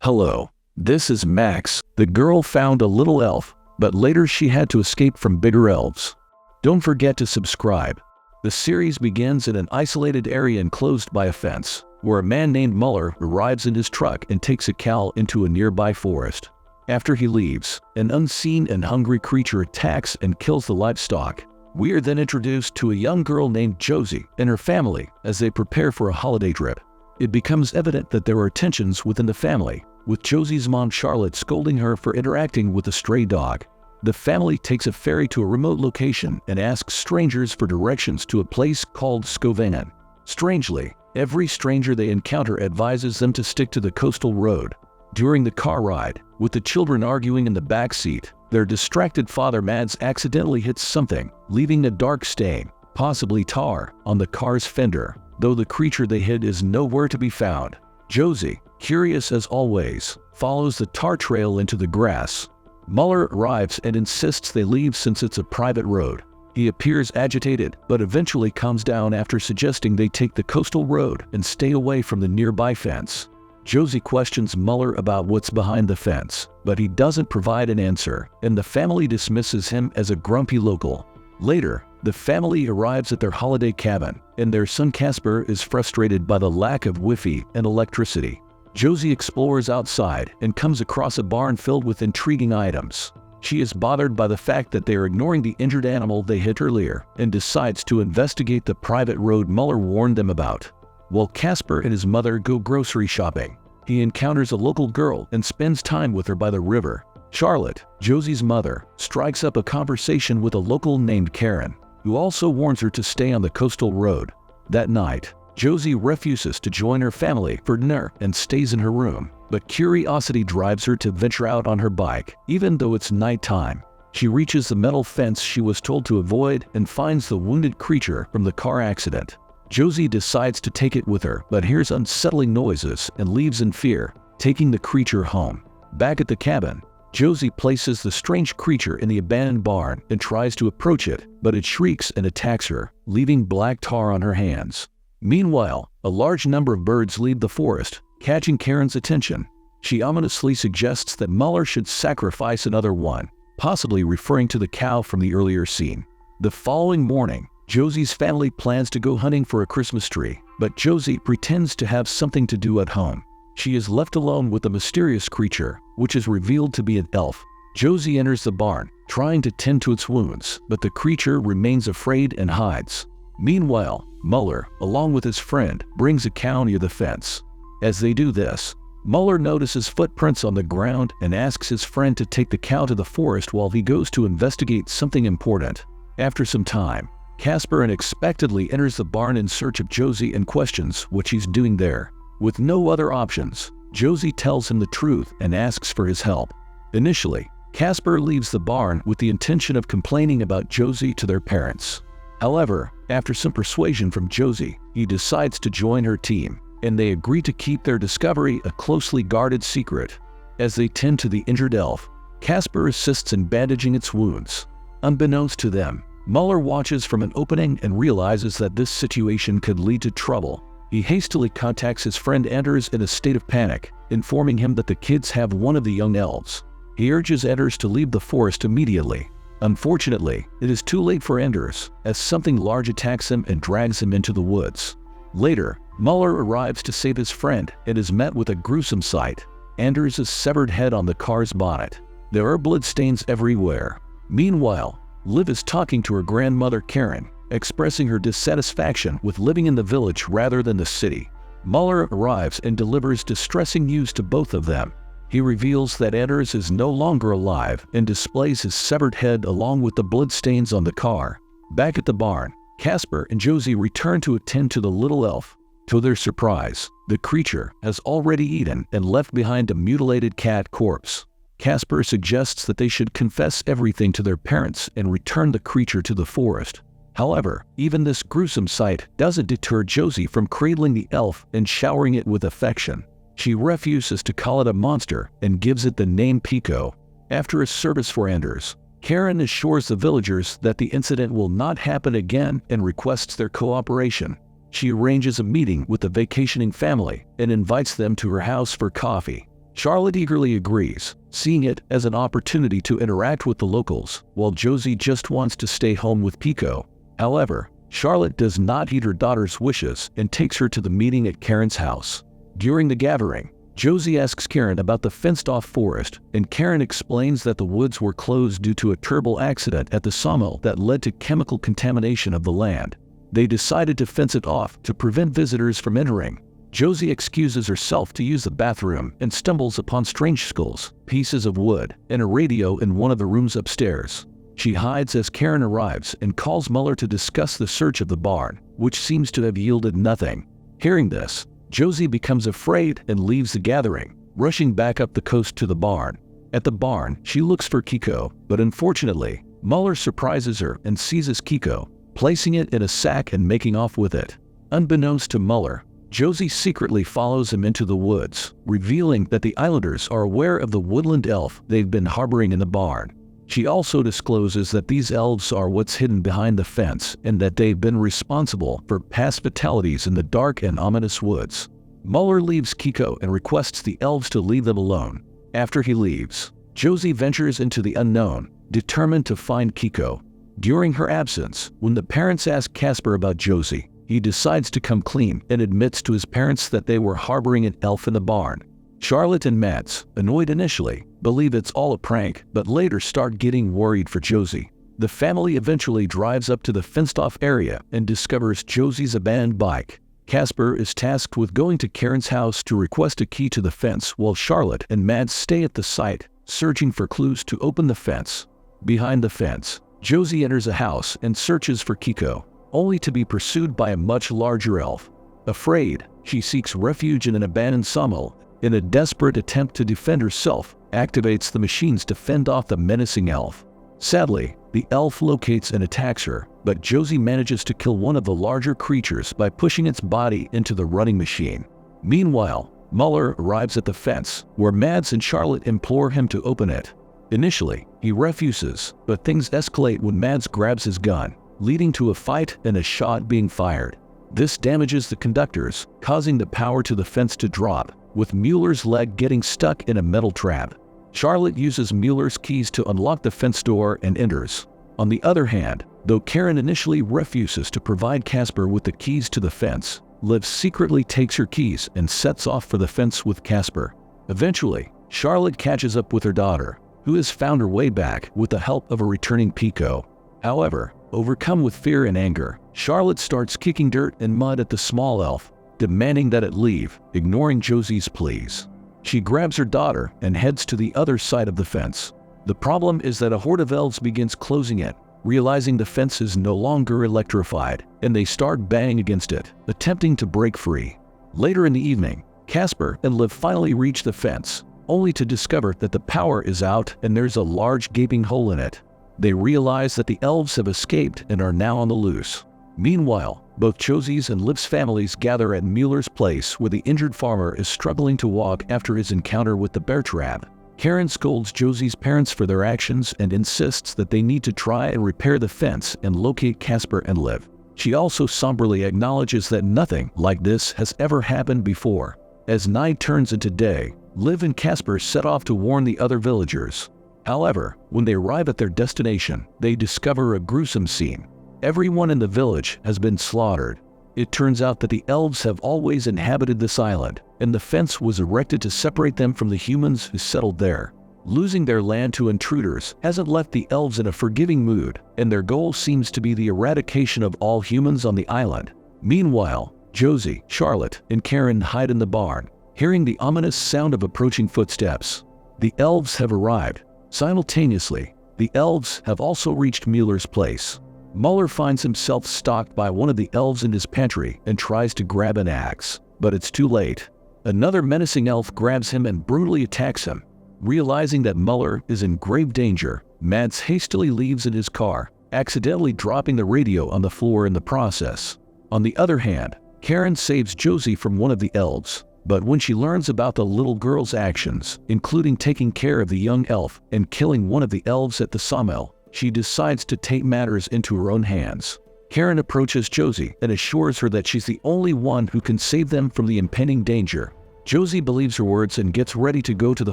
Hello, this is Max. The girl found a little elf, but later she had to escape from bigger elves. Don't forget to subscribe. The series begins in an isolated area enclosed by a fence, where a man named Muller arrives in his truck and takes a cow into a nearby forest. After he leaves, an unseen and hungry creature attacks and kills the livestock. We are then introduced to a young girl named Josie and her family as they prepare for a holiday trip. It becomes evident that there are tensions within the family, with Josie's mom Charlotte scolding her for interacting with a stray dog. The family takes a ferry to a remote location and asks strangers for directions to a place called Scovann. Strangely, every stranger they encounter advises them to stick to the coastal road. During the car ride, with the children arguing in the back seat, their distracted father Mads accidentally hits something, leaving a dark stain, possibly tar, on the car's fender, though the creature they hid is nowhere to be found. Josie, curious as always, follows the tar trail into the grass. Muller arrives and insists they leave since it's a private road. He appears agitated, but eventually calms down after suggesting they take the coastal road and stay away from the nearby fence. Josie questions Muller about what's behind the fence, but he doesn't provide an answer, and the family dismisses him as a grumpy local. Later, the family arrives at their holiday cabin, and their son Casper is frustrated by the lack of Wi-Fi and electricity. Josie explores outside and comes across a barn filled with intriguing items. She is bothered by the fact that they are ignoring the injured animal they hit earlier and decides to investigate the private road Muller warned them about. While Casper and his mother go grocery shopping, he encounters a local girl and spends time with her by the river. Charlotte, Josie's mother, strikes up a conversation with a local named Karen, who also warns her to stay on the coastal road. That night, Josie refuses to join her family for dinner and stays in her room, but curiosity drives her to venture out on her bike, even though it's nighttime. She reaches the metal fence she was told to avoid and finds the wounded creature from the car accident. Josie decides to take it with her, but hears unsettling noises and leaves in fear, taking the creature home. Back at the cabin, Josie places the strange creature in the abandoned barn and tries to approach it, but it shrieks and attacks her, leaving black tar on her hands. Meanwhile, a large number of birds leave the forest, catching Karen's attention. She ominously suggests that Muller should sacrifice another one, possibly referring to the cow from the earlier scene. The following morning, Josie's family plans to go hunting for a Christmas tree, but Josie pretends to have something to do at home. She is left alone with the mysterious creature, which is revealed to be an elf. Josie enters the barn, trying to tend to its wounds, but the creature remains afraid and hides. Meanwhile, Muller, along with his friend, brings a cow near the fence. As they do this, Muller notices footprints on the ground and asks his friend to take the cow to the forest while he goes to investigate something important. After some time, Casper unexpectedly enters the barn in search of Josie and questions what she's doing there. With no other options, Josie tells him the truth and asks for his help. Initially, Casper leaves the barn with the intention of complaining about Josie to their parents. However, after some persuasion from Josie, he decides to join her team, and they agree to keep their discovery a closely guarded secret. As they tend to the injured elf, Casper assists in bandaging its wounds. Unbeknownst to them, Muller watches from an opening and realizes that this situation could lead to trouble. He hastily contacts his friend Anders in a state of panic, informing him that the kids have one of the young elves. He urges Anders to leave the forest immediately. Unfortunately, it is too late for Anders, as something large attacks him and drags him into the woods. Later, Muller arrives to save his friend and is met with a gruesome sight: Anders' severed head on the car's bonnet. There are bloodstains everywhere. Meanwhile, Liv is talking to her grandmother Karen, expressing her dissatisfaction with living in the village rather than the city. Muller arrives and delivers distressing news to both of them. He reveals that Anders is no longer alive and displays his severed head along with the bloodstains on the car. Back at the barn, Casper and Josie return to attend to the little elf. To their surprise, the creature has already eaten and left behind a mutilated cat corpse. Casper suggests that they should confess everything to their parents and return the creature to the forest. However, even this gruesome sight doesn't deter Josie from cradling the elf and showering it with affection. She refuses to call it a monster and gives it the name Pico. After a service for Anders, Karen assures the villagers that the incident will not happen again and requests their cooperation. She arranges a meeting with the vacationing family and invites them to her house for coffee. Charlotte eagerly agrees, seeing it as an opportunity to interact with the locals, while Josie just wants to stay home with Pico. However, Charlotte does not heed her daughter's wishes and takes her to the meeting at Karen's house. During the gathering, Josie asks Karen about the fenced-off forest, and Karen explains that the woods were closed due to a terrible accident at the sawmill that led to chemical contamination of the land. They decided to fence it off to prevent visitors from entering. Josie excuses herself to use the bathroom and stumbles upon strange skulls, pieces of wood, and a radio in one of the rooms upstairs. She hides as Karen arrives and calls Muller to discuss the search of the barn, which seems to have yielded nothing. Hearing this, Josie becomes afraid and leaves the gathering, rushing back up the coast to the barn. At the barn, she looks for Kiko, but unfortunately, Muller surprises her and seizes Kiko, placing it in a sack and making off with it. Unbeknownst to Muller, Josie secretly follows him into the woods, revealing that the islanders are aware of the woodland elf they've been harboring in the barn. She also discloses that these elves are what's hidden behind the fence and that they've been responsible for past fatalities in the dark and ominous woods. Muller leaves Kiko and requests the elves to leave them alone. After he leaves, Josie ventures into the unknown, determined to find Kiko. During her absence, when the parents ask Casper about Josie, he decides to come clean and admits to his parents that they were harboring an elf in the barn. Charlotte and Mads, annoyed initially, believe it's all a prank, but later start getting worried for Josie. The family eventually drives up to the fenced-off area and discovers Josie's abandoned bike. Casper is tasked with going to Karen's house to request a key to the fence, while Charlotte and Mads stay at the site, searching for clues to open the fence. Behind the fence, Josie enters a house and searches for Kiko, only to be pursued by a much larger elf. Afraid, she seeks refuge in an abandoned sawmill. In a desperate attempt to defend herself, activates the machines to fend off the menacing elf. Sadly, the elf locates and attacks her, but Josie manages to kill one of the larger creatures by pushing its body into the running machine. Meanwhile, Muller arrives at the fence, where Mads and Charlotte implore him to open it. Initially, he refuses, but things escalate when Mads grabs his gun, leading to a fight and a shot being fired. This damages the conductors, causing the power to the fence to drop, with Mueller's leg getting stuck in a metal trap. Charlotte uses Mueller's keys to unlock the fence door and enters. On the other hand, though Karen initially refuses to provide Casper with the keys to the fence, Liv secretly takes her keys and sets off for the fence with Casper. Eventually, Charlotte catches up with her daughter, who has found her way back with the help of a returning Pico. However, overcome with fear and anger, Charlotte starts kicking dirt and mud at the small elf, demanding that it leave, ignoring Josie's pleas. She grabs her daughter and heads to the other side of the fence. The problem is that a horde of elves begins closing it, realizing the fence is no longer electrified, and they start banging against it, attempting to break free. Later in the evening, Casper and Liv finally reach the fence, only to discover that the power is out and there's a large gaping hole in it. They realize that the elves have escaped and are now on the loose. Meanwhile, both Josie's and Liv's families gather at Mueller's place, where the injured farmer is struggling to walk after his encounter with the bear trap. Karen scolds Josie's parents for their actions and insists that they need to try and repair the fence and locate Casper and Liv. She also somberly acknowledges that nothing like this has ever happened before. As night turns into day, Liv and Casper set off to warn the other villagers. However, when they arrive at their destination, they discover a gruesome scene. Everyone in the village has been slaughtered. It turns out that the elves have always inhabited this island, and the fence was erected to separate them from the humans who settled there. Losing their land to intruders hasn't left the elves in a forgiving mood, and their goal seems to be the eradication of all humans on the island. Meanwhile, Josie, Charlotte, and Karen hide in the barn, hearing the ominous sound of approaching footsteps. The elves have arrived. Simultaneously, the elves have also reached Mueller's place. Muller finds himself stalked by one of the elves in his pantry and tries to grab an axe, but it's too late. Another menacing elf grabs him and brutally attacks him. Realizing that Muller is in grave danger, Mads hastily leaves in his car, accidentally dropping the radio on the floor in the process. On the other hand, Karen saves Josie from one of the elves, but when she learns about the little girl's actions, including taking care of the young elf and killing one of the elves at the sawmill, she decides to take matters into her own hands. Karen approaches Josie and assures her that she's the only one who can save them from the impending danger. Josie believes her words and gets ready to go to the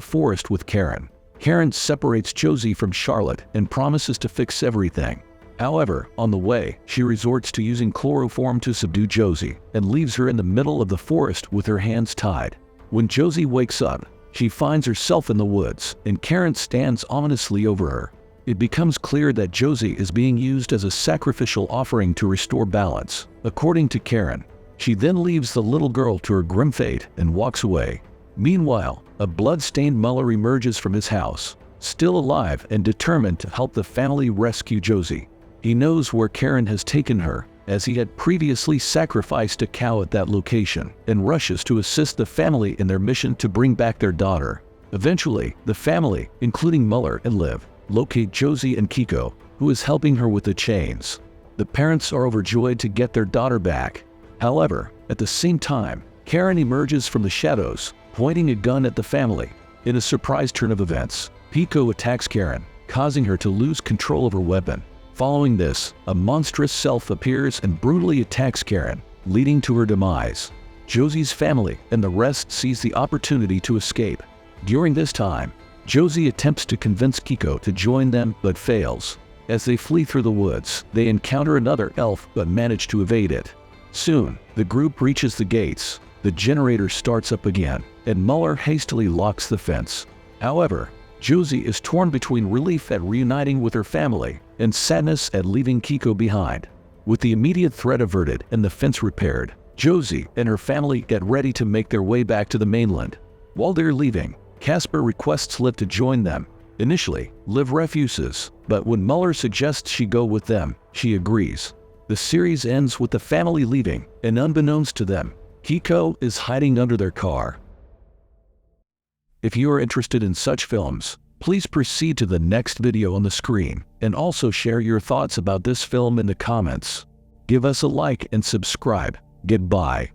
forest with Karen. Karen separates Josie from Charlotte and promises to fix everything. However, on the way, she resorts to using chloroform to subdue Josie and leaves her in the middle of the forest with her hands tied. When Josie wakes up, she finds herself in the woods and Karen stands ominously over her. It becomes clear that Josie is being used as a sacrificial offering to restore balance, according to Karen. She then leaves the little girl to her grim fate and walks away. Meanwhile, a blood-stained Muller emerges from his house, still alive and determined to help the family rescue Josie. He knows where Karen has taken her, as he had previously sacrificed a cow at that location, and rushes to assist the family in their mission to bring back their daughter. Eventually, the family, including Muller and Liv, locate Josie and Kiko, who is helping her with the chains. The parents are overjoyed to get their daughter back. However, at the same time, Karen emerges from the shadows, pointing a gun at the family. In a surprise turn of events, Kiko attacks Karen, causing her to lose control of her weapon. Following this, a monstrous self appears and brutally attacks Karen, leading to her demise. Josie's family and the rest seize the opportunity to escape. During this time, Josie attempts to convince Kiko to join them but fails. As they flee through the woods, they encounter another elf but manage to evade it. Soon, the group reaches the gates, the generator starts up again, and Muller hastily locks the fence. However, Josie is torn between relief at reuniting with her family and sadness at leaving Kiko behind. With the immediate threat averted and the fence repaired, Josie and her family get ready to make their way back to the mainland. While they're leaving, Casper requests Liv to join them. Initially, Liv refuses, but when Muller suggests she go with them, she agrees. The series ends with the family leaving, and unbeknownst to them, Kiko is hiding under their car. If you are interested in such films, please proceed to the next video on the screen and also share your thoughts about this film in the comments. Give us a like and subscribe. Goodbye.